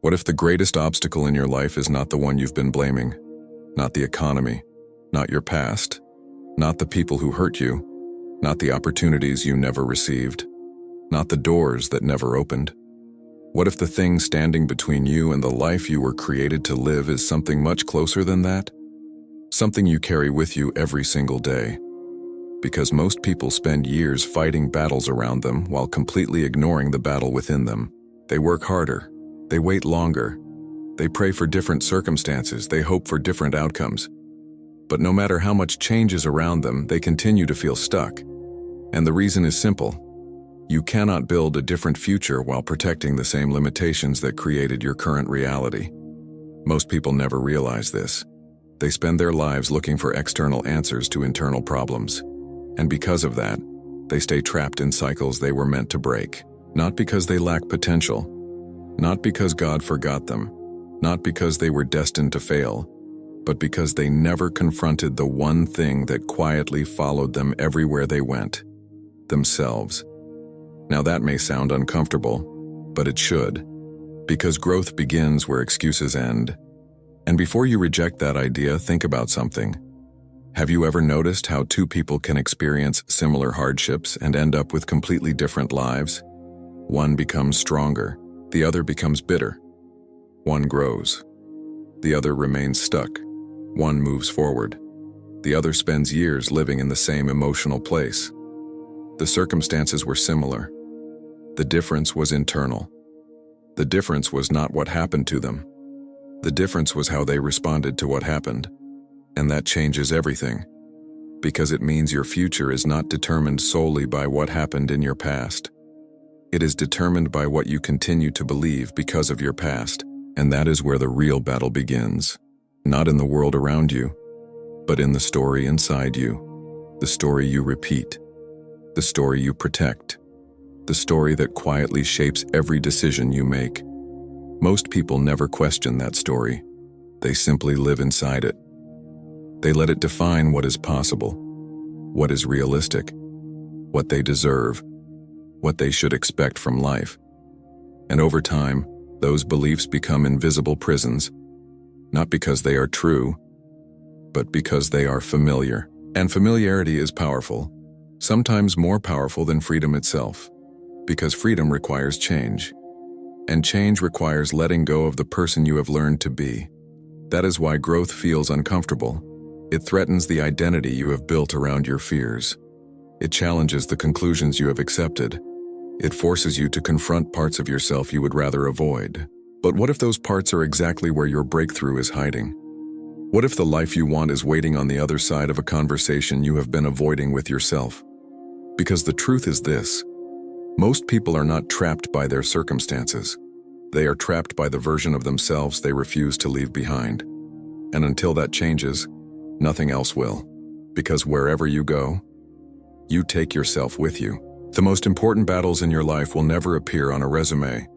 What if the greatest obstacle in your life is not the one you've been blaming? Not the economy, not your past, not the people who hurt you, not the opportunities you never received, not the doors that never opened. What if the thing standing between you and the life you were created to live is something much closer than that? Something you carry with you every single day. Because most people spend years fighting battles around them while completely ignoring the battle within them. They work harder. They wait longer. They pray for different circumstances. They hope for different outcomes. But no matter how much change is around them, they continue to feel stuck. And the reason is simple. You cannot build a different future while protecting the same limitations that created your current reality. Most people never realize this. They spend their lives looking for external answers to internal problems. And because of that, they stay trapped in cycles they were meant to break. Not because they lack potential, not because God forgot them, not because they were destined to fail, but because they never confronted the one thing that quietly followed them everywhere they went: themselves. Now that may sound uncomfortable, but it should, because growth begins where excuses end. And before you reject that idea, think about something. Have you ever noticed how two people can experience similar hardships and end up with completely different lives? One becomes stronger, the other becomes bitter. One grows, the other remains stuck. One moves forward, the other spends years living in the same emotional place. The circumstances were similar. The difference was internal. The difference was not what happened to them. The difference was how they responded to what happened. And that changes everything, because it means your future is not determined solely by what happened in your past. It is determined by what you continue to believe because of your past, and that is where the real battle begins. Not in the world around you, but in the story inside you, the story you repeat, the story you protect, the story that quietly shapes every decision you make. Most people never question that story. They simply live inside it. They let it define what is possible, what is realistic, what they deserve, what they should expect from life. And over time, those beliefs become invisible prisons, not because they are true, but because they are familiar. And familiarity is powerful, sometimes more powerful than freedom itself, because freedom requires change, and change requires letting go of the person you have learned to be. That is why growth feels uncomfortable. It threatens the identity you have built around your fears. It challenges the conclusions you have accepted. It forces you to confront parts of yourself you would rather avoid. But what if those parts are exactly where your breakthrough is hiding? What if the life you want is waiting on the other side of a conversation you have been avoiding with yourself? Because the truth is this: most people are not trapped by their circumstances. They are trapped by the version of themselves they refuse to leave behind. And until that changes, nothing else will. Because wherever you go, you take yourself with you. The most important battles in your life will never appear on a resume.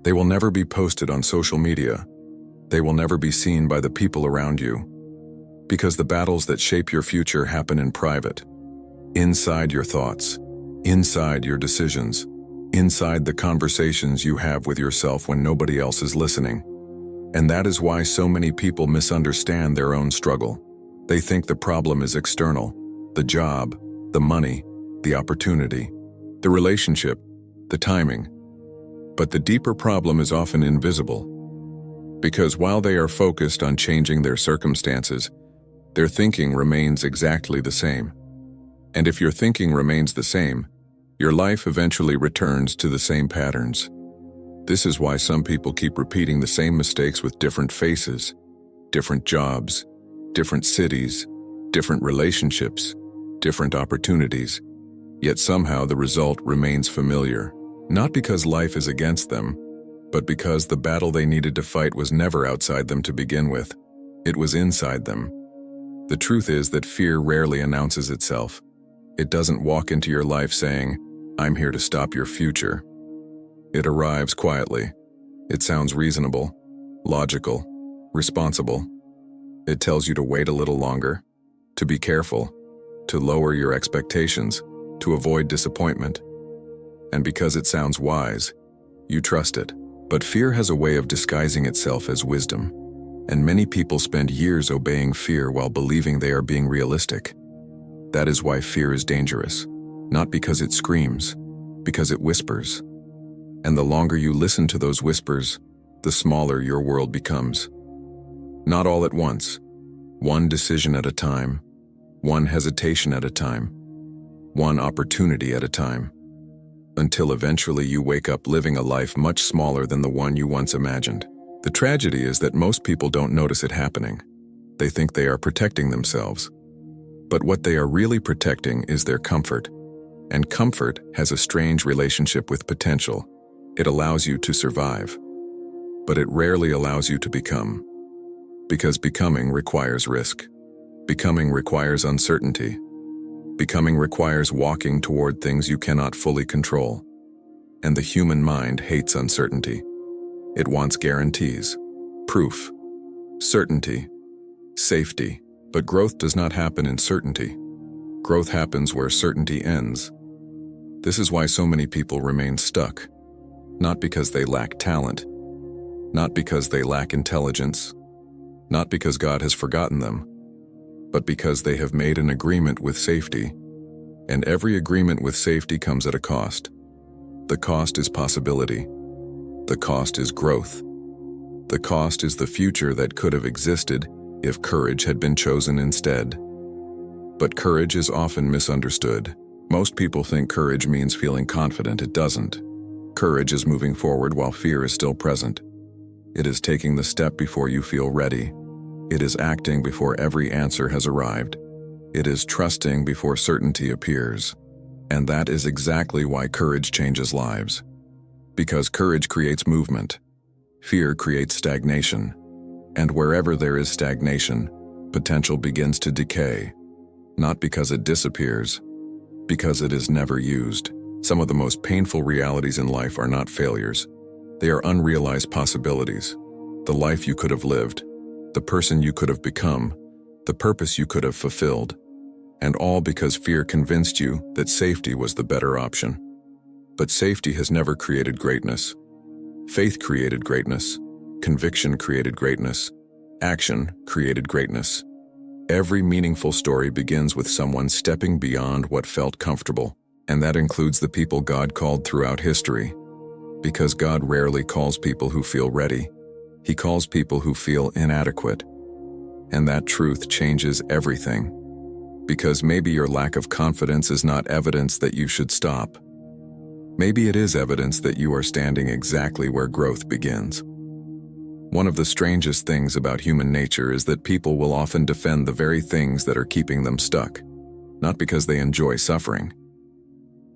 They will never be posted on social media. They will never be seen by the people around you. Because the battles that shape your future happen in private. Inside your thoughts, inside your decisions, inside the conversations you have with yourself when nobody else is listening. And that is why so many people misunderstand their own struggle. They think the problem is external: the job, the money, the opportunity, the relationship, the timing. But the deeper problem is often invisible. Because while they are focused on changing their circumstances, their thinking remains exactly the same. And if your thinking remains the same, your life eventually returns to the same patterns. This is why some people keep repeating the same mistakes with different faces, different jobs, different cities, different relationships, different opportunities. Yet somehow the result remains familiar. Not because life is against them, but because the battle they needed to fight was never outside them to begin with. It was inside them. The truth is that fear rarely announces itself. It doesn't walk into your life saying, "I'm here to stop your future." It arrives quietly. It sounds reasonable, logical, responsible. It tells you to wait a little longer, to be careful, to lower your expectations, to avoid disappointment. And because it sounds wise, you trust it. But fear has a way of disguising itself as wisdom, and many people spend years obeying fear while believing they are being realistic. That is why fear is dangerous, not because it screams, because it whispers. And the longer you listen to those whispers, the smaller your world becomes. Not all at once, one decision at a time, one hesitation at a time, one opportunity at a time, until eventually you wake up living a life much smaller than the one you once imagined. The tragedy is that most people don't notice it happening. They think they are protecting themselves. But what they are really protecting is their comfort. And comfort has a strange relationship with potential. It allows you to survive. But it rarely allows you to become. Because becoming requires risk. Becoming requires uncertainty. Becoming requires walking toward things you cannot fully control. And the human mind hates uncertainty. It wants guarantees, proof, certainty, safety. But growth does not happen in certainty. Growth happens where certainty ends. This is why so many people remain stuck. Not because they lack talent, not because they lack intelligence, not because God has forgotten them, but because they have made an agreement with safety. And every agreement with safety comes at a cost. The cost is possibility. The cost is growth. The cost is the future that could have existed if courage had been chosen instead. But courage is often misunderstood. Most people think courage means feeling confident. It doesn't. Courage is moving forward while fear is still present. It is taking the step before you feel ready. It is acting before every answer has arrived. It is trusting before certainty appears. And that is exactly why courage changes lives. Because courage creates movement. Fear creates stagnation. And wherever there is stagnation, potential begins to decay. Not because it disappears, because it is never used. Some of the most painful realities in life are not failures. They are unrealized possibilities. The life you could have lived, the person you could have become, the purpose you could have fulfilled. And all because fear convinced you that safety was the better option. But safety has never created greatness. Faith created greatness. Conviction created greatness. Action created greatness. Every meaningful story begins with someone stepping beyond what felt comfortable. And that includes the people God called throughout history. Because God rarely calls people who feel ready. He calls people who feel inadequate. And that truth changes everything. Because maybe your lack of confidence is not evidence that you should stop. Maybe it is evidence that you are standing exactly where growth begins. One of the strangest things about human nature is that people will often defend the very things that are keeping them stuck. Not because they enjoy suffering.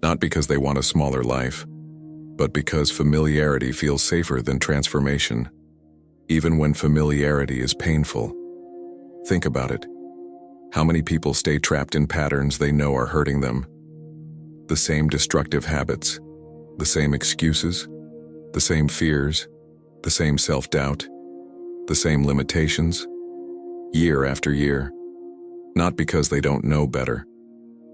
Not because they want a smaller life. But because familiarity feels safer than transformation. Even when familiarity is painful. Think about it. How many people stay trapped in patterns they know are hurting them? The same destructive habits, the same excuses, the same fears, the same self-doubt, the same limitations, year after year. Not because they don't know better,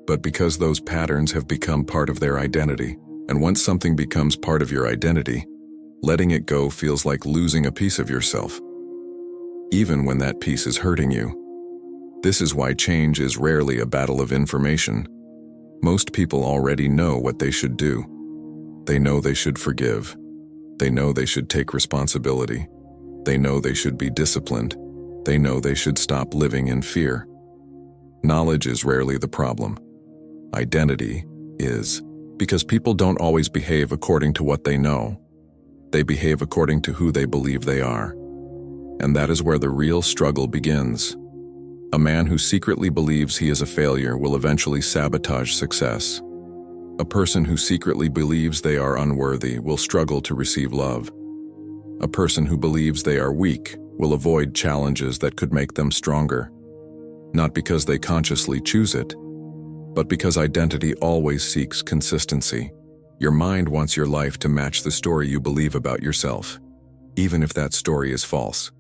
but because those patterns have become part of their identity. And once something becomes part of your identity, letting it go feels like losing a piece of yourself, even when that piece is hurting you. This is why change is rarely a battle of information. Most people already know what they should do. They know they should forgive. They know they should take responsibility. They know they should be disciplined. They know they should stop living in fear. Knowledge is rarely the problem. Identity is. Because people don't always behave according to what they know. They behave according to who they believe they are. And that is where the real struggle begins. A man who secretly believes he is a failure will eventually sabotage success. A person who secretly believes they are unworthy will struggle to receive love. A person who believes they are weak will avoid challenges that could make them stronger. Not because they consciously choose it, but because identity always seeks consistency. Your mind wants your life to match the story you believe about yourself, even if that story is false.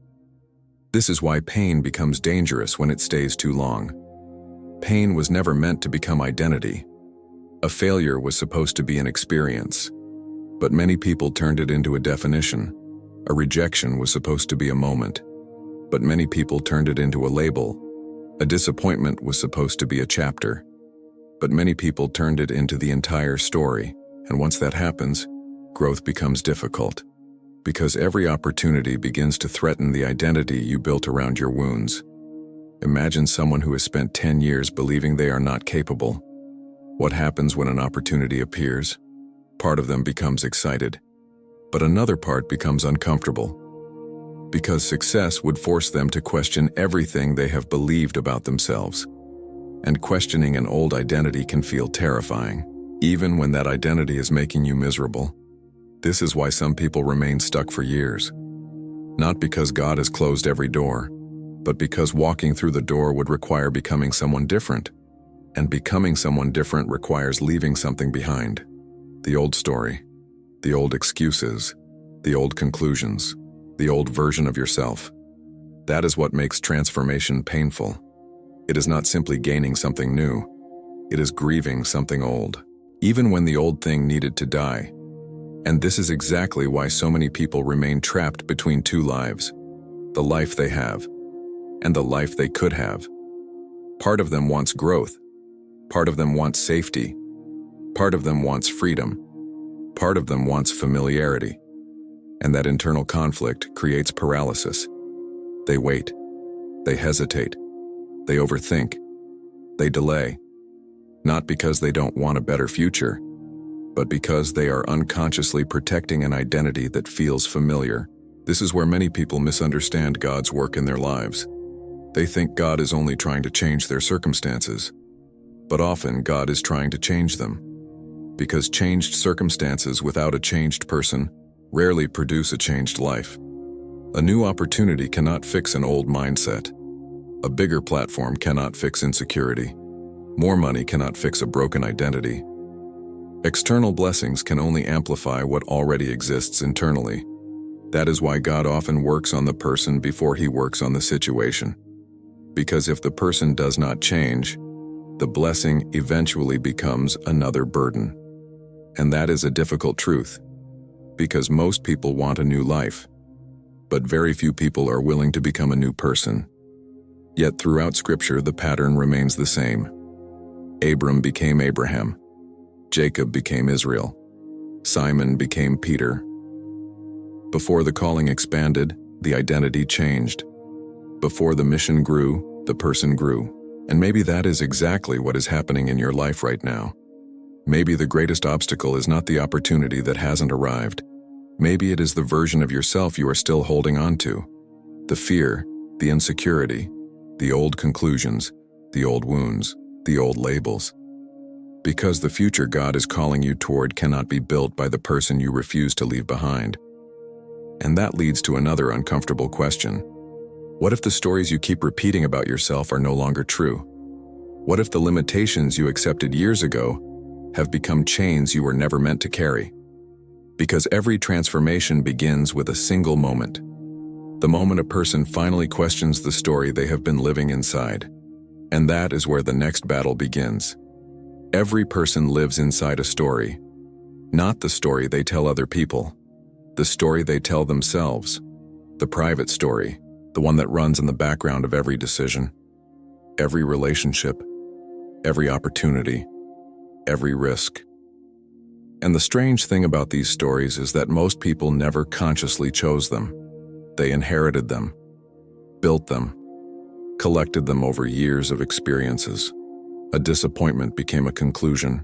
This is why pain becomes dangerous when it stays too long. Pain was never meant to become identity. A failure was supposed to be an experience. But many people turned it into a definition. A rejection was supposed to be a moment, but many people turned it into a label. A disappointment was supposed to be a chapter, but many people turned it into the entire story. And once that happens, growth becomes difficult, because every opportunity begins to threaten the identity you built around your wounds. Imagine someone who has spent 10 years believing they are not capable. What happens when an opportunity appears? Part of them becomes excited, but another part becomes uncomfortable, because success would force them to question everything they have believed about themselves. And questioning an old identity can feel terrifying, even when that identity is making you miserable. This is why some people remain stuck for years. Not because God has closed every door, but because walking through the door would require becoming someone different. And becoming someone different requires leaving something behind. The old story, the old excuses, the old conclusions, the old version of yourself. That is what makes transformation painful. It is not simply gaining something new. It is grieving something old, even when the old thing needed to die. And this is exactly why so many people remain trapped between two lives: the life they have and the life they could have. Part of them wants growth. Part of them wants safety. Part of them wants freedom. Part of them wants familiarity. And that internal conflict creates paralysis. They wait. They hesitate. They overthink. They delay. Not because they don't want a better future, but because they are unconsciously protecting an identity that feels familiar. This is where many people misunderstand God's work in their lives. They think God is only trying to change their circumstances, but often God is trying to change them. Because changed circumstances without a changed person rarely produce a changed life. A new opportunity cannot fix an old mindset. A bigger platform cannot fix insecurity. More money cannot fix a broken identity. External blessings can only amplify what already exists internally. That is why God often works on the person before he works on the situation. Because if the person does not change, the blessing eventually becomes another burden. And that is a difficult truth, because most people want a new life, but very few people are willing to become a new person. Yet throughout Scripture, the pattern remains the same. Abram became Abraham. Jacob became Israel. Simon became Peter. Before the calling expanded, the identity changed. Before the mission grew, the person grew. And maybe that is exactly what is happening in your life right now. Maybe the greatest obstacle is not the opportunity that hasn't arrived. Maybe it is the version of yourself you are still holding on to. The fear, the insecurity, the old conclusions, the old wounds, the old labels. Because the future God is calling you toward cannot be built by the person you refuse to leave behind. And that leads to another uncomfortable question. What if the stories you keep repeating about yourself are no longer true? What if the limitations you accepted years ago have become chains you were never meant to carry? Because every transformation begins with a single moment. The moment a person finally questions the story they have been living inside. And that is where the next battle begins. Every person lives inside a story. Not the story they tell other people. The story they tell themselves. The private story. The one that runs in the background of every decision, every relationship, every opportunity, every risk. And the strange thing about these stories is that most people never consciously chose them. They inherited them, built them, collected them over years of experiences. A disappointment became a conclusion.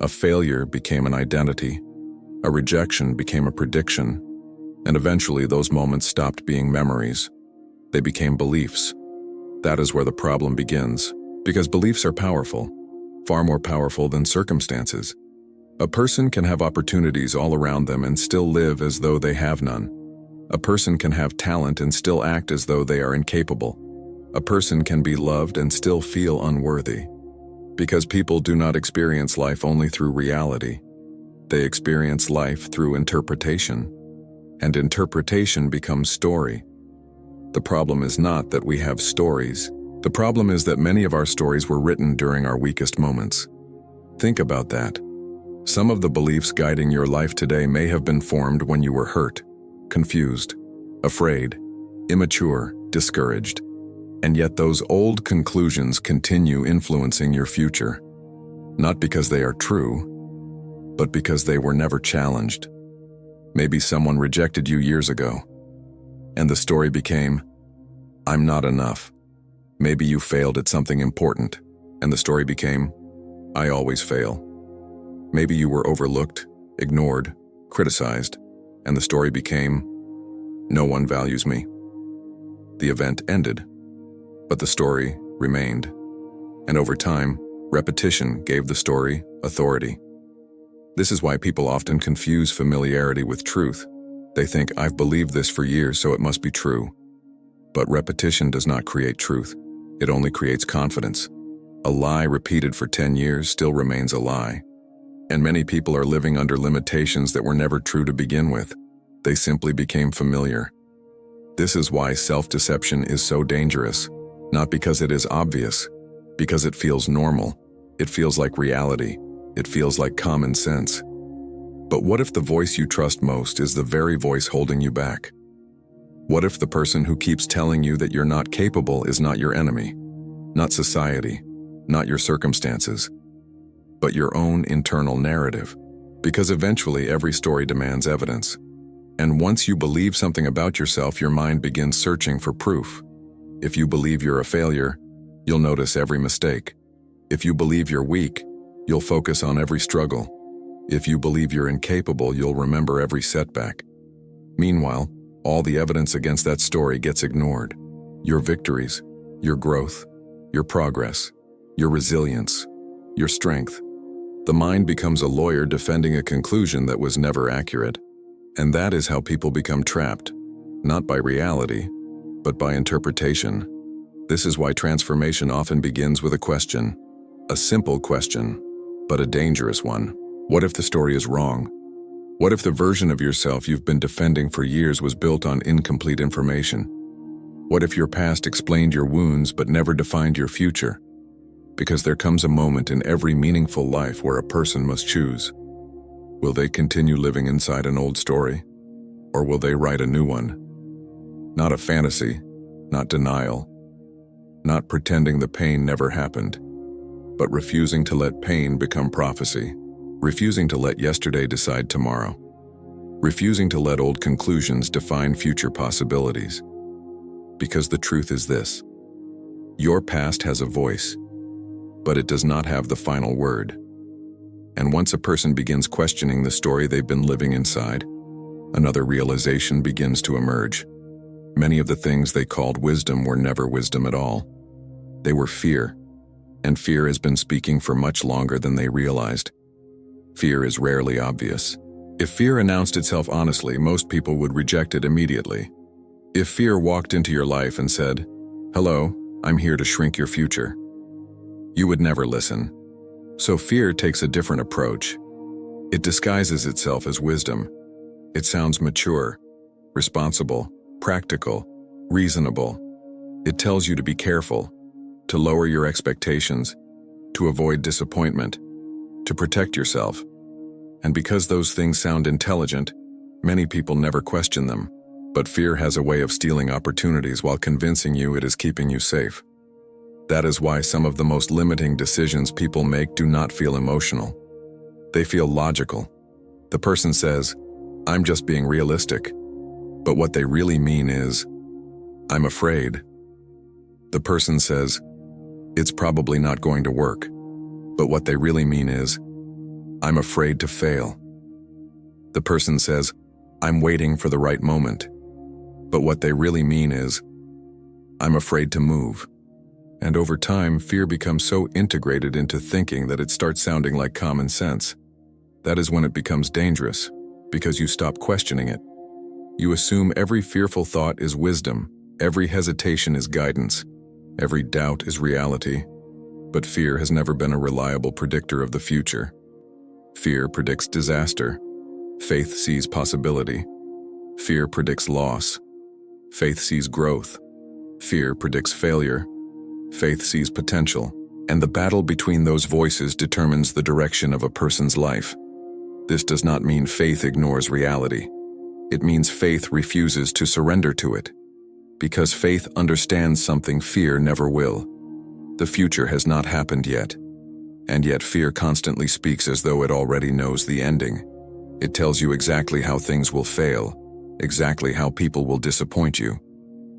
A failure became an identity. A rejection became a prediction. And eventually those moments stopped being memories. They became beliefs. That is where the problem begins, because beliefs are powerful, far more powerful than circumstances. A person can have opportunities all around them and still live as though they have none. A person can have talent and still act as though they are incapable. A person can be loved and still feel unworthy. Because people do not experience life only through reality. They experience life through interpretation. And interpretation becomes story. The problem is not that we have stories. The problem is that many of our stories were written during our weakest moments. Think about that. Some of the beliefs guiding your life today may have been formed when you were hurt, confused, afraid, immature, discouraged. And yet those old conclusions continue influencing your future. Not because they are true, but because they were never challenged. Maybe someone rejected you years ago, and the story became, "I'm not enough." Maybe you failed at something important, and the story became, "I always fail." Maybe you were overlooked, ignored, criticized, and the story became, "No one values me." The event ended, but the story remained. And over time, repetition gave the story authority. This is why people often confuse familiarity with truth. They think, "I've believed this for years, so it must be true." But repetition does not create truth. It only creates confidence. A lie repeated for 10 years still remains a lie. And many people are living under limitations that were never true to begin with. They simply became familiar. This is why self-deception is so dangerous. Not because it is obvious, because it feels normal. It feels like reality. It feels like common sense. But what if the voice you trust most is the very voice holding you back? What if the person who keeps telling you that you're not capable is not your enemy, not society, not your circumstances, but your own internal narrative? Because eventually every story demands evidence. And once you believe something about yourself, your mind begins searching for proof. If you believe you're a failure, you'll notice every mistake. If you believe you're weak, you'll focus on every struggle. If you believe you're incapable, you'll remember every setback. Meanwhile, all the evidence against that story gets ignored. Your victories, your growth, your progress, your resilience, your strength. The mind becomes a lawyer defending a conclusion that was never accurate. And that is how people become trapped, not by reality, but by interpretation. This is why transformation often begins with a question. A simple question, but a dangerous one. What if the story is wrong? What if the version of yourself you've been defending for years was built on incomplete information? What if your past explained your wounds but never defined your future? Because there comes a moment in every meaningful life where a person must choose. Will they continue living inside an old story? Or will they write a new one? Not a fantasy, not denial, not pretending the pain never happened, but refusing to let pain become prophecy, refusing to let yesterday decide tomorrow, refusing to let old conclusions define future possibilities. Because the truth is this: your past has a voice, but it does not have the final word. And once a person begins questioning the story they've been living inside, another realization begins to emerge. Many of the things they called wisdom were never wisdom at all. They were fear, and fear has been speaking for much longer than they realized. Fear is rarely obvious. If fear announced itself honestly, most people would reject it immediately. If fear walked into your life and said, "Hello, I'm here to shrink your future," you would never listen. So fear takes a different approach. It disguises itself as wisdom. It sounds mature, responsible, practical, reasonable. It tells you to be careful, to lower your expectations, to avoid disappointment, to protect yourself. And because those things sound intelligent, many people never question them. But fear has a way of stealing opportunities while convincing you it is keeping you safe. That is why some of the most limiting decisions people make do not feel emotional. They feel logical. The person says, "I'm just being realistic." But what they really mean is, "I'm afraid." The person says, "It's probably not going to work." But what they really mean is, "I'm afraid to fail." The person says, "I'm waiting for the right moment." But what they really mean is, "I'm afraid to move." And over time, fear becomes so integrated into thinking that it starts sounding like common sense. That is when it becomes dangerous, because you stop questioning it. You assume every fearful thought is wisdom, every hesitation is guidance, every doubt is reality. But fear has never been a reliable predictor of the future. Fear predicts disaster. Faith sees possibility. Fear predicts loss. Faith sees growth. Fear predicts failure. Faith sees potential. And the battle between those voices determines the direction of a person's life. This does not mean faith ignores reality. It means faith refuses to surrender to it. Because faith understands something fear never will. The future has not happened yet. And yet fear constantly speaks as though it already knows the ending. It tells you exactly how things will fail, exactly how people will disappoint you,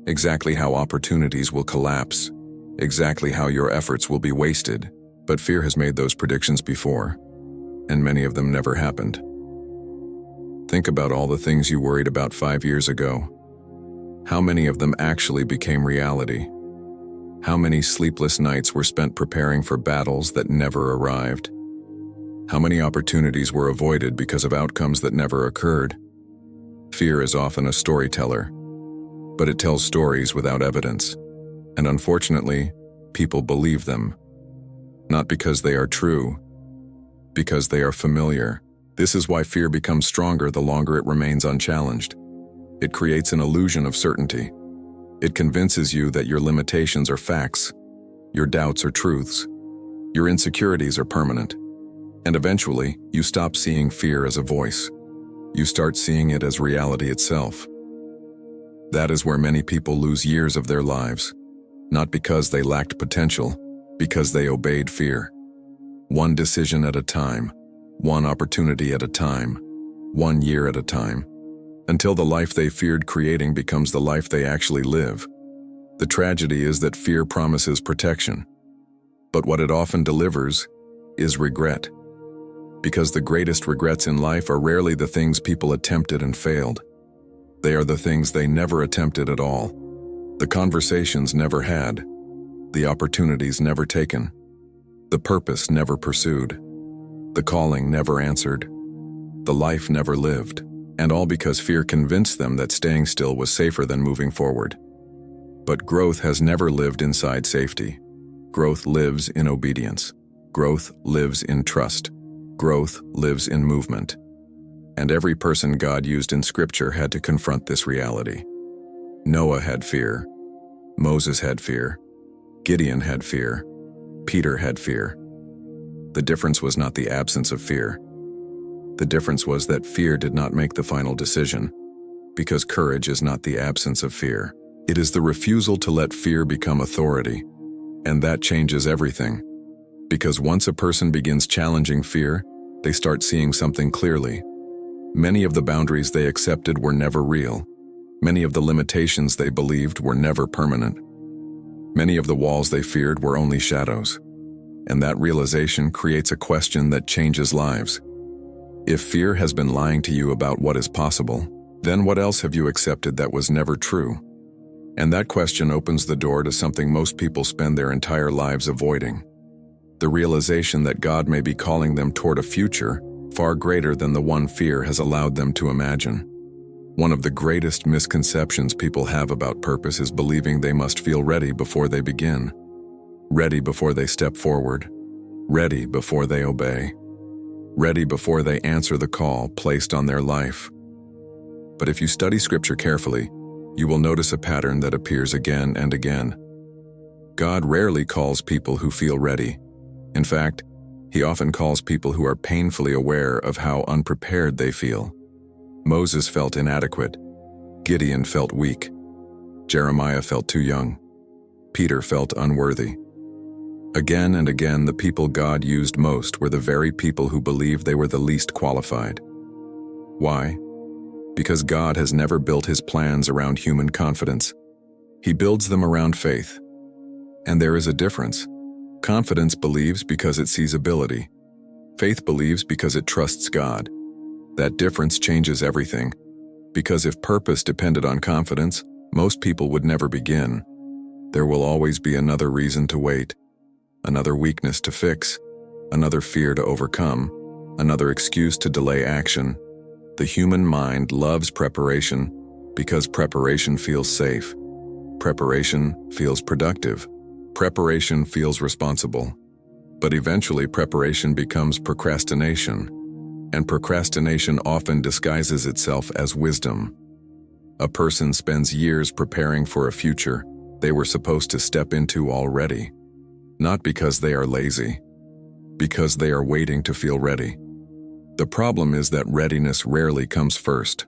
exactly how opportunities will collapse, exactly how your efforts will be wasted. But fear has made those predictions before, and many of them never happened. Think about all the things you worried about 5 years ago. How many of them actually became reality? How many sleepless nights were spent preparing for battles that never arrived? How many opportunities were avoided because of outcomes that never occurred? Fear is often a storyteller, but it tells stories without evidence. And unfortunately, people believe them. Not because they are true, because they are familiar. This is why fear becomes stronger the longer it remains unchallenged. It creates an illusion of certainty. It convinces you that your limitations are facts, your doubts are truths, your insecurities are permanent. And eventually, you stop seeing fear as a voice. You start seeing it as reality itself. That is where many people lose years of their lives, not because they lacked potential, because they obeyed fear. One decision at a time, one opportunity at a time, 1 year at a time, until the life they feared creating becomes the life they actually live. The tragedy is that fear promises protection, but what it often delivers is regret. Because the greatest regrets in life are rarely the things people attempted and failed. They are the things they never attempted at all. The conversations never had, the opportunities never taken, the purpose never pursued, the calling never answered, the life never lived. And all because fear convinced them that staying still was safer than moving forward. But growth has never lived inside safety. Growth lives in obedience. Growth lives in trust. Growth lives in movement. And every person God used in Scripture had to confront this reality. Noah had fear. Moses had fear. Gideon had fear. Peter had fear. The difference was not the absence of fear. The difference was that fear did not make the final decision, because courage is not the absence of fear. It is the refusal to let fear become authority, and that changes everything. Because once a person begins challenging fear, they start seeing something clearly. Many of the boundaries they accepted were never real. Many of the limitations they believed were never permanent. Many of the walls they feared were only shadows. And that realization creates a question that changes lives. If fear has been lying to you about what is possible, then what else have you accepted that was never true? And that question opens the door to something most people spend their entire lives avoiding. The realization that God may be calling them toward a future far greater than the one fear has allowed them to imagine. One of the greatest misconceptions people have about purpose is believing they must feel ready before they begin. Ready before they step forward. Ready before they obey. Ready before they answer the call placed on their life. But if you study Scripture carefully, you will notice a pattern that appears again and again. God rarely calls people who feel ready. In fact, He often calls people who are painfully aware of how unprepared they feel. Moses felt inadequate. Gideon felt weak. Jeremiah felt too young. Peter felt unworthy. Again and again, the people God used most were the very people who believed they were the least qualified. Why? Because God has never built His plans around human confidence. He builds them around faith. And there is a difference. Confidence believes because it sees ability. Faith believes because it trusts God. That difference changes everything. Because if purpose depended on confidence, most people would never begin. There will always be another reason to wait. Another weakness to fix, another fear to overcome, another excuse to delay action. The human mind loves preparation because preparation feels safe. Preparation feels productive. Preparation feels responsible. But eventually preparation becomes procrastination, and procrastination often disguises itself as wisdom. A person spends years preparing for a future they were supposed to step into already. Not because they are lazy, because they are waiting to feel ready. The problem is that readiness rarely comes first.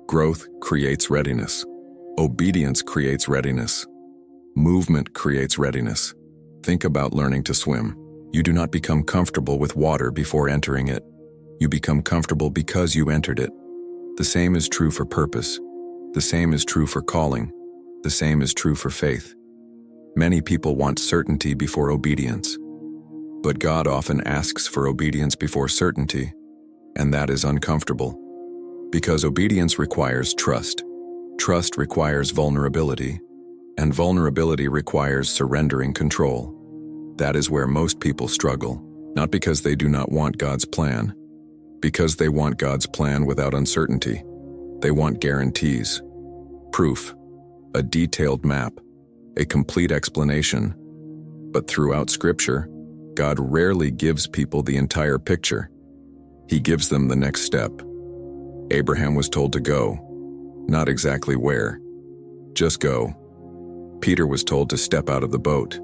Growth creates readiness. Obedience creates readiness. Movement creates readiness. Think about learning to swim. You do not become comfortable with water before entering it. You become comfortable because you entered it. The same is true for purpose. The same is true for calling. The same is true for faith. Many people want certainty before obedience. But God often asks for obedience before certainty, and that is uncomfortable. Because obedience requires trust. Trust requires vulnerability, and vulnerability requires surrendering control. That is where most people struggle, not because they do not want God's plan, because they want God's plan without uncertainty. They want guarantees, proof, a detailed map, a complete explanation. But throughout Scripture, God rarely gives people the entire picture. He gives them the next step. Abraham was told to go, not exactly where, just go. Peter was told to step out of the boat,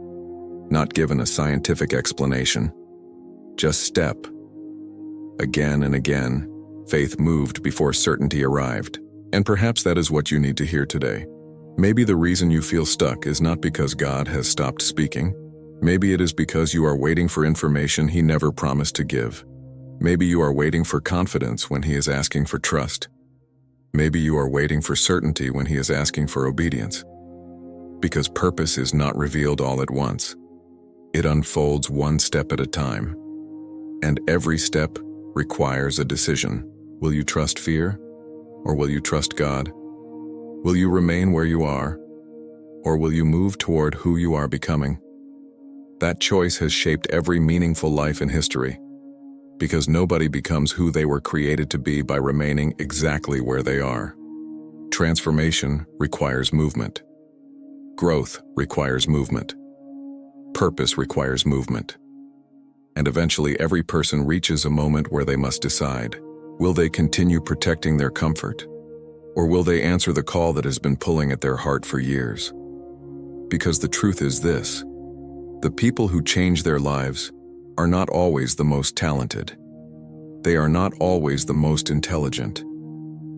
not given a scientific explanation, just step. Again and again, faith moved before certainty arrived. And perhaps that is what you need to hear today. Maybe the reason you feel stuck is not because God has stopped speaking. Maybe it is because you are waiting for information He never promised to give. Maybe you are waiting for confidence when He is asking for trust. Maybe you are waiting for certainty when He is asking for obedience. Because purpose is not revealed all at once. It unfolds one step at a time. And every step requires a decision. Will you trust fear, or will you trust God? Will you remain where you are, or will you move toward who you are becoming? That choice has shaped every meaningful life in history, because nobody becomes who they were created to be by remaining exactly where they are. Transformation requires movement. Growth requires movement. Purpose requires movement. And eventually every person reaches a moment where they must decide, will they continue protecting their comfort, or will they answer the call that has been pulling at their heart for years? Because the truth is this: the people who change their lives are not always the most talented. They are not always the most intelligent.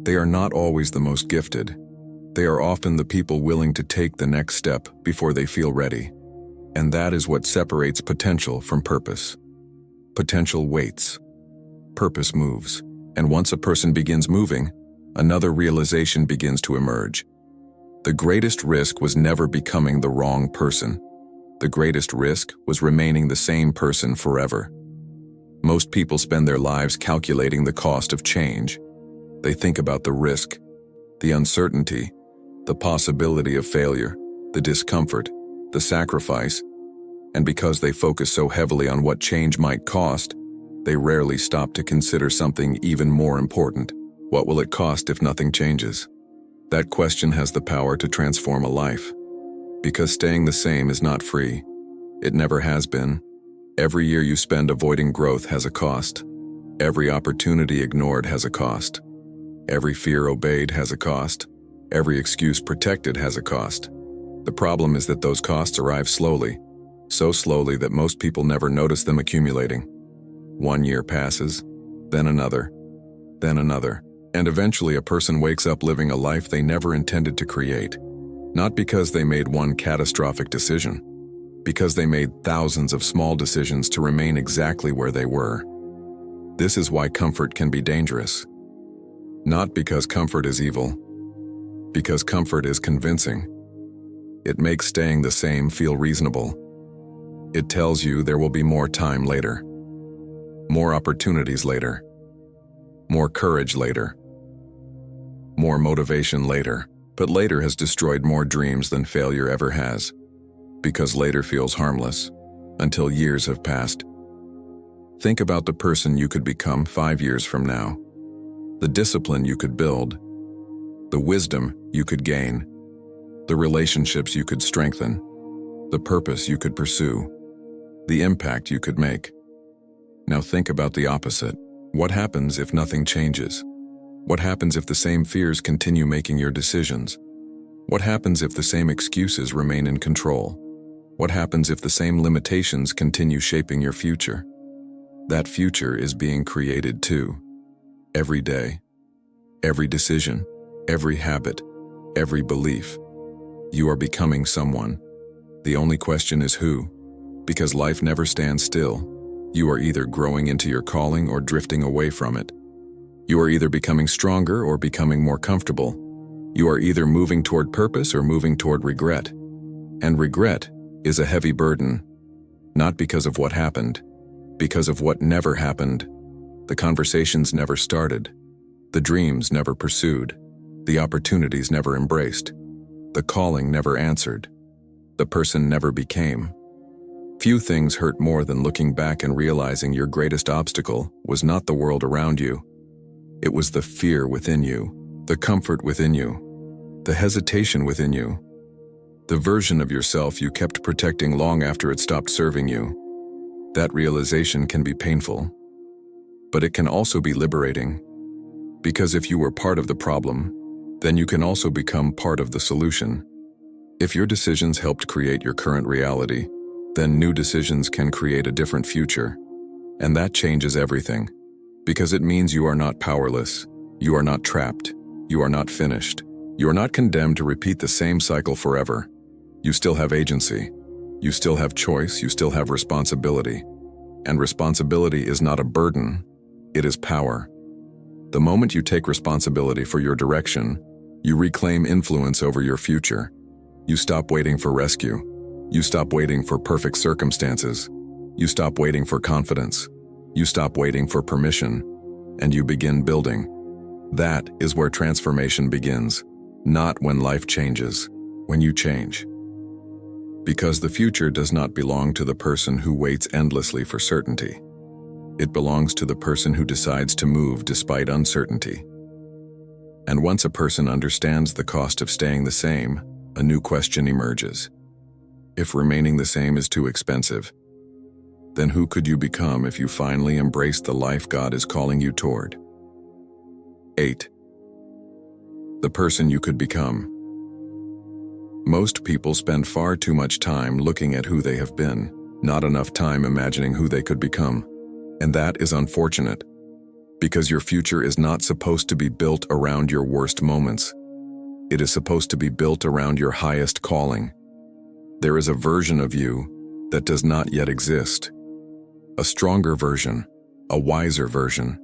They are not always the most gifted. They are often the people willing to take the next step before they feel ready. And that is what separates potential from purpose. Potential waits. Purpose moves. And once a person begins moving, another realization begins to emerge. The greatest risk was never becoming the wrong person. The greatest risk was remaining the same person forever. Most people spend their lives calculating the cost of change. They think about the risk, the uncertainty, the possibility of failure, the discomfort, the sacrifice, and because they focus so heavily on what change might cost, they rarely stop to consider something even more important. What will it cost if nothing changes? That question has the power to transform a life. Because staying the same is not free. It never has been. Every year you spend avoiding growth has a cost. Every opportunity ignored has a cost. Every fear obeyed has a cost. Every excuse protected has a cost. The problem is that those costs arrive slowly, so slowly that most people never notice them accumulating. 1 year passes, then another, and eventually a person wakes up living a life they never intended to create. Not because they made one catastrophic decision, because they made thousands of small decisions to remain exactly where they were. This is why comfort can be dangerous. Not because comfort is evil, because comfort is convincing. It makes staying the same feel reasonable. It tells you there will be more time later, more opportunities later, more courage later, more motivation later. But later has destroyed more dreams than failure ever has, because later feels harmless until years have passed. Think about the person you could become 5 years from now, the discipline you could build, the wisdom you could gain, the relationships you could strengthen, the purpose you could pursue, the impact you could make. Now think about the opposite. What happens if nothing changes? What happens if the same fears continue making your decisions? What happens if the same excuses remain in control? What happens if the same limitations continue shaping your future? That future is being created too. Every day, every decision, every habit, every belief. You are becoming someone. The only question is who. Because life never stands still. You are either growing into your calling or drifting away from it. You are either becoming stronger or becoming more comfortable. You are either moving toward purpose or moving toward regret. And regret is a heavy burden. Not because of what happened, because of what never happened. The conversations never started. The dreams never pursued. The opportunities never embraced. The calling never answered. The person never became. Few things hurt more than looking back and realizing your greatest obstacle was not the world around you. It was the fear within you, the comfort within you, the hesitation within you, the version of yourself you kept protecting long after it stopped serving you. That realization can be painful, but it can also be liberating. Because if you were part of the problem, then you can also become part of the solution. If your decisions helped create your current reality, then new decisions can create a different future. And that changes everything. Because it means you are not powerless, you are not trapped, you are not finished, you are not condemned to repeat the same cycle forever. You still have agency, you still have choice, you still have responsibility. And responsibility is not a burden, it is power. The moment you take responsibility for your direction, you reclaim influence over your future. You stop waiting for rescue. You stop waiting for perfect circumstances. You stop waiting for confidence. You stop waiting for permission, and you begin building. That is where transformation begins, not when life changes, when you change. Because the future does not belong to the person who waits endlessly for certainty. It belongs to the person who decides to move despite uncertainty. And once a person understands the cost of staying the same, a new question emerges. If remaining the same is too expensive, then who could you become if you finally embrace the life God is calling you toward? 8. The person you could become. Most people spend far too much time looking at who they have been, not enough time imagining who they could become. And that is unfortunate, because your future is not supposed to be built around your worst moments. It is supposed to be built around your highest calling. There is a version of you that does not yet exist. A stronger version, a wiser version,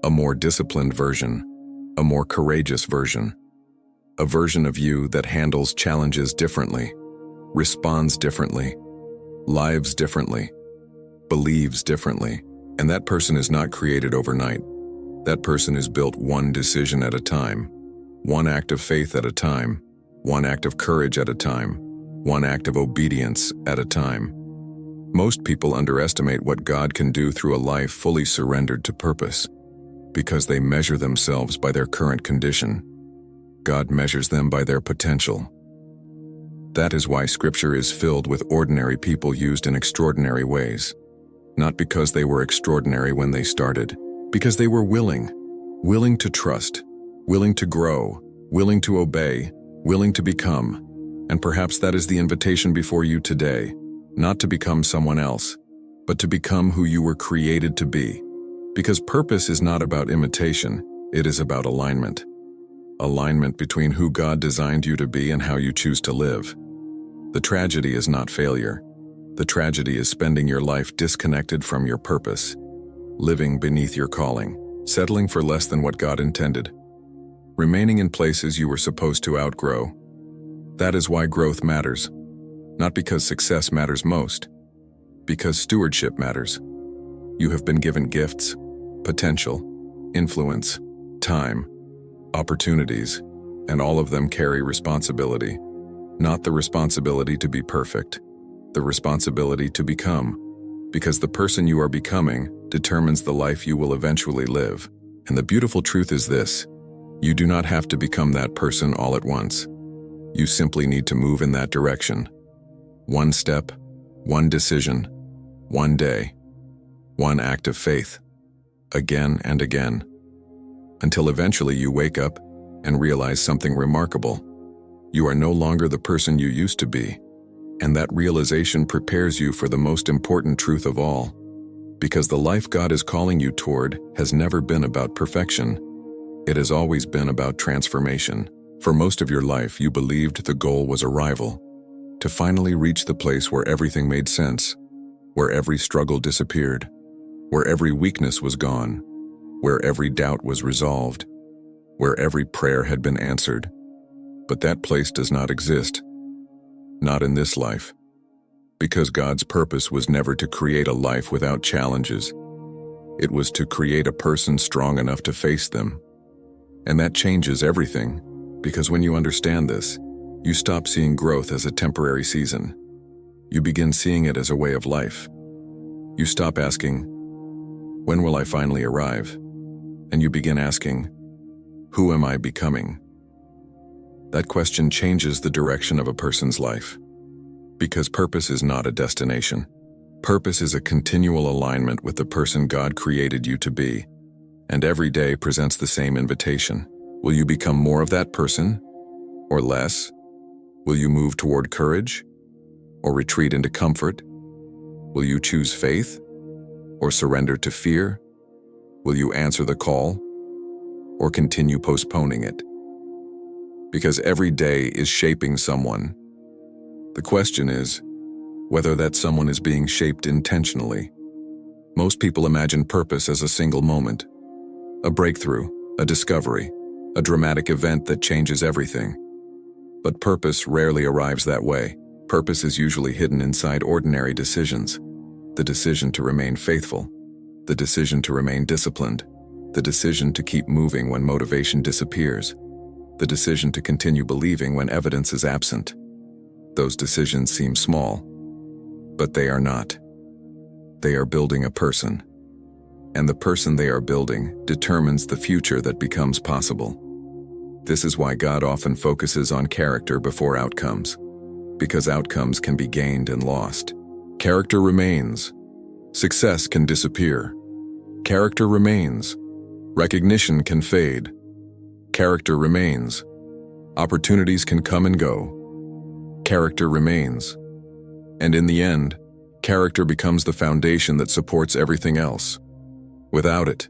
a more disciplined version, a more courageous version. A version of you that handles challenges differently, responds differently, lives differently, believes differently. And that person is not created overnight. That person is built one decision at a time, one act of faith at a time, one act of courage at a time, one act of obedience at a time. Most people underestimate what God can do through a life fully surrendered to purpose, because they measure themselves by their current condition. God measures them by their potential. That is why Scripture is filled with ordinary people used in extraordinary ways. Not because they were extraordinary when they started, because they were willing to trust, willing to grow, willing to obey, willing to become. And perhaps that is the invitation before you today, not to become someone else, but to become who you were created to be. Because purpose is not about imitation, it is about alignment. Alignment between who God designed you to be and how you choose to live. The tragedy is not failure. The tragedy is spending your life disconnected from your purpose, living beneath your calling, settling for less than what God intended, remaining in places you were supposed to outgrow. That is why growth matters. Not because success matters most, because stewardship matters. You have been given gifts, potential, influence, time, opportunities, and all of them carry responsibility. Not the responsibility to be perfect, the responsibility to become, because the person you are becoming determines the life you will eventually live. And the beautiful truth is this: you do not have to become that person all at once. You simply need to move in that direction. One step, one decision, one day, one act of faith, again and again, until eventually you wake up and realize something remarkable. You are no longer the person you used to be, and that realization prepares you for the most important truth of all. Because the life God is calling you toward has never been about perfection. It has always been about transformation. For most of your life, you believed the goal was arrival, to finally reach the place where everything made sense, where every struggle disappeared, where every weakness was gone, where every doubt was resolved, where every prayer had been answered. But that place does not exist. Not in this life. Because God's purpose was never to create a life without challenges. It was to create a person strong enough to face them. And that changes everything, because when you understand this, you stop seeing growth as a temporary season. You begin seeing it as a way of life. You stop asking, "When will I finally arrive?" And you begin asking, "Who am I becoming?" That question changes the direction of a person's life. Because purpose is not a destination. Purpose is a continual alignment with the person God created you to be. And every day presents the same invitation. Will you become more of that person? Or less? Will you move toward courage? Or retreat into comfort? Will you choose faith? Or surrender to fear? Will you answer the call? Or continue postponing it? Because every day is shaping someone. The question is whether that someone is being shaped intentionally. Most people imagine purpose as a single moment, a breakthrough, a discovery, a dramatic event that changes everything. But purpose rarely arrives that way. Purpose is usually hidden inside ordinary decisions. The decision to remain faithful, the decision to remain disciplined, the decision to keep moving when motivation disappears, the decision to continue believing when evidence is absent. Those decisions seem small, but they are not. They are building a person. And the person they are building determines the future that becomes possible. This is why God often focuses on character before outcomes, because outcomes can be gained and lost. Character remains. Success can disappear. Character remains. Recognition can fade. Character remains. Opportunities can come and go. Character remains. And in the end, character becomes the foundation that supports everything else. Without it,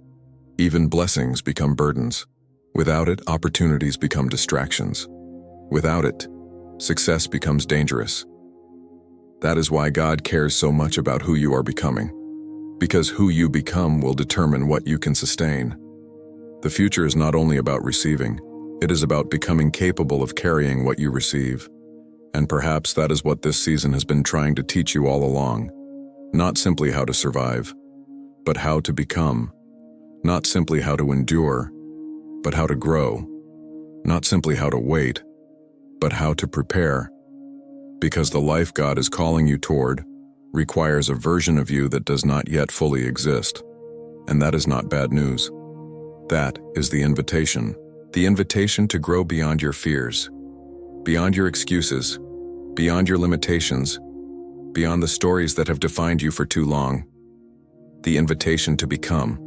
even blessings become burdens. Without it, opportunities become distractions. Without it, success becomes dangerous. That is why God cares so much about who you are becoming. Because who you become will determine what you can sustain. The future is not only about receiving, it is about becoming capable of carrying what you receive. And perhaps that is what this season has been trying to teach you all along. Not simply how to survive, but how to become. Not simply how to endure, but how to grow. Not simply how to wait, but how to prepare. Because the life God is calling you toward requires a version of you that does not yet fully exist. And that is not bad news. That is the invitation. The invitation to grow beyond your fears, beyond your excuses, beyond your limitations, beyond the stories that have defined you for too long. The invitation to become.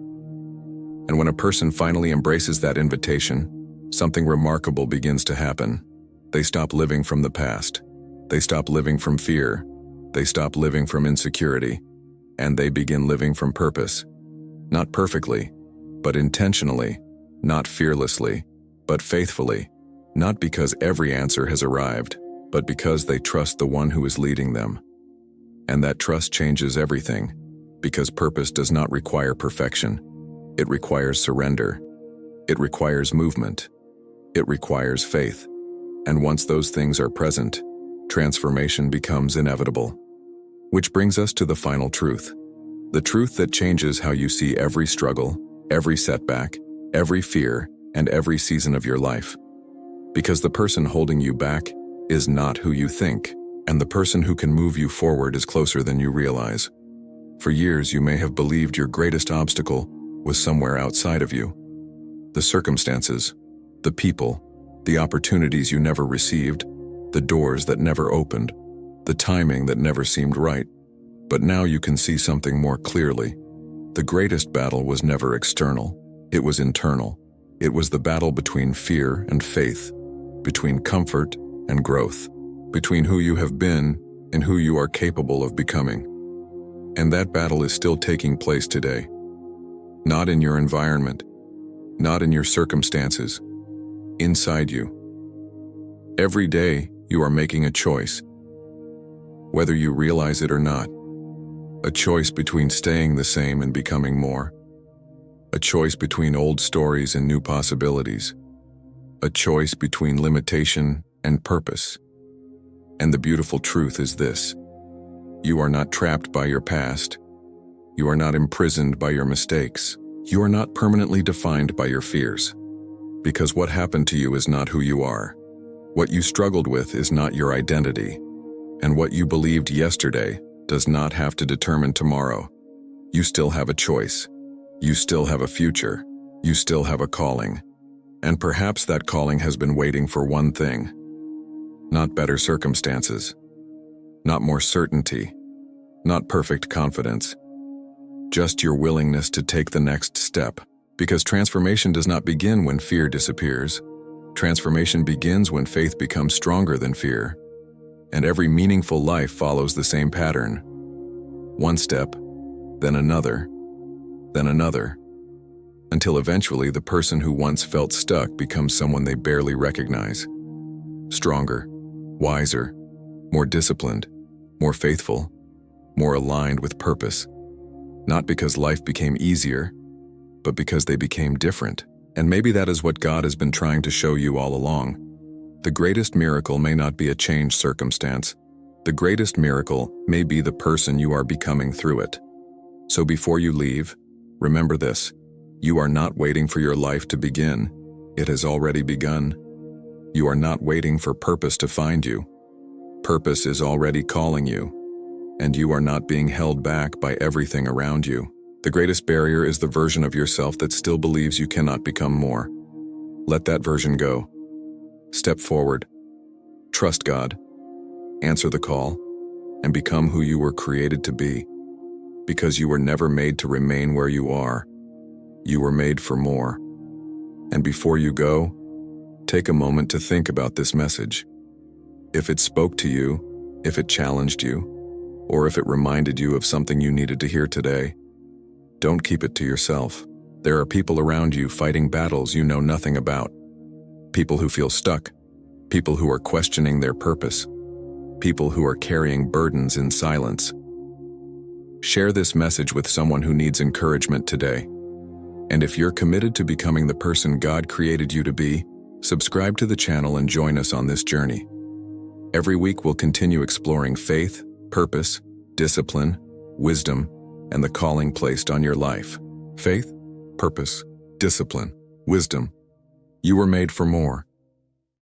And when a person finally embraces that invitation, something remarkable begins to happen. They stop living from the past. They stop living from fear. They stop living from insecurity. And they begin living from purpose. Not perfectly, but intentionally. Not fearlessly, but faithfully. Not because every answer has arrived, but because they trust the one who is leading them. And that trust changes everything, because purpose does not require perfection. It requires surrender. It requires movement. It requires faith. And once those things are present, transformation becomes inevitable. Which brings us to the final truth. The truth that changes how you see every struggle, every setback, every fear, and every season of your life. Because the person holding you back is not who you think, and the person who can move you forward is closer than you realize. For years, you may have believed your greatest obstacle was somewhere outside of you. The circumstances, the people, the opportunities you never received, the doors that never opened, the timing that never seemed right. But now you can see something more clearly. The greatest battle was never external, it was internal. It was the battle between fear and faith, between comfort and growth, between who you have been and who you are capable of becoming. And that battle is still taking place today. Not in your environment, not in your circumstances, inside you. Every day, you are making a choice, whether you realize it or not. A choice between staying the same and becoming more. A choice between old stories and new possibilities. A choice between limitation and purpose. And the beautiful truth is this: you are not trapped by your past. You are not imprisoned by your mistakes. You are not permanently defined by your fears. Because what happened to you is not who you are. What you struggled with is not your identity. And what you believed yesterday does not have to determine tomorrow. You still have a choice. You still have a future. You still have a calling. And perhaps that calling has been waiting for one thing. Not better circumstances. Not more certainty. Not perfect confidence. Just your willingness to take the next step. Because transformation does not begin when fear disappears. Transformation begins when faith becomes stronger than fear. And every meaningful life follows the same pattern. One step, then another, until eventually the person who once felt stuck becomes someone they barely recognize. Stronger, wiser, more disciplined, more faithful, more aligned with purpose. Not because life became easier, but because they became different. And maybe that is what God has been trying to show you all along. The greatest miracle may not be a changed circumstance. The greatest miracle may be the person you are becoming through it. So before you leave, remember this: you are not waiting for your life to begin. It has already begun. You are not waiting for purpose to find you. Purpose is already calling you. And you are not being held back by everything around you. The greatest barrier is the version of yourself that still believes you cannot become more. Let that version go. Step forward. Trust God. Answer the call. And become who you were created to be. Because you were never made to remain where you are. You were made for more. And before you go, take a moment to think about this message. If it spoke to you, if it challenged you, or if it reminded you of something you needed to hear today, don't keep it to yourself. There are people around you fighting battles you know nothing about. People who feel stuck. People who are questioning their purpose. People who are carrying burdens in silence. Share this message with someone who needs encouragement today. And if you're committed to becoming the person God created you to be, subscribe to the channel and join us on this journey. Every week we'll continue exploring faith, purpose, discipline, wisdom, and the calling placed on your life. Faith, purpose, discipline, wisdom. You were made for more.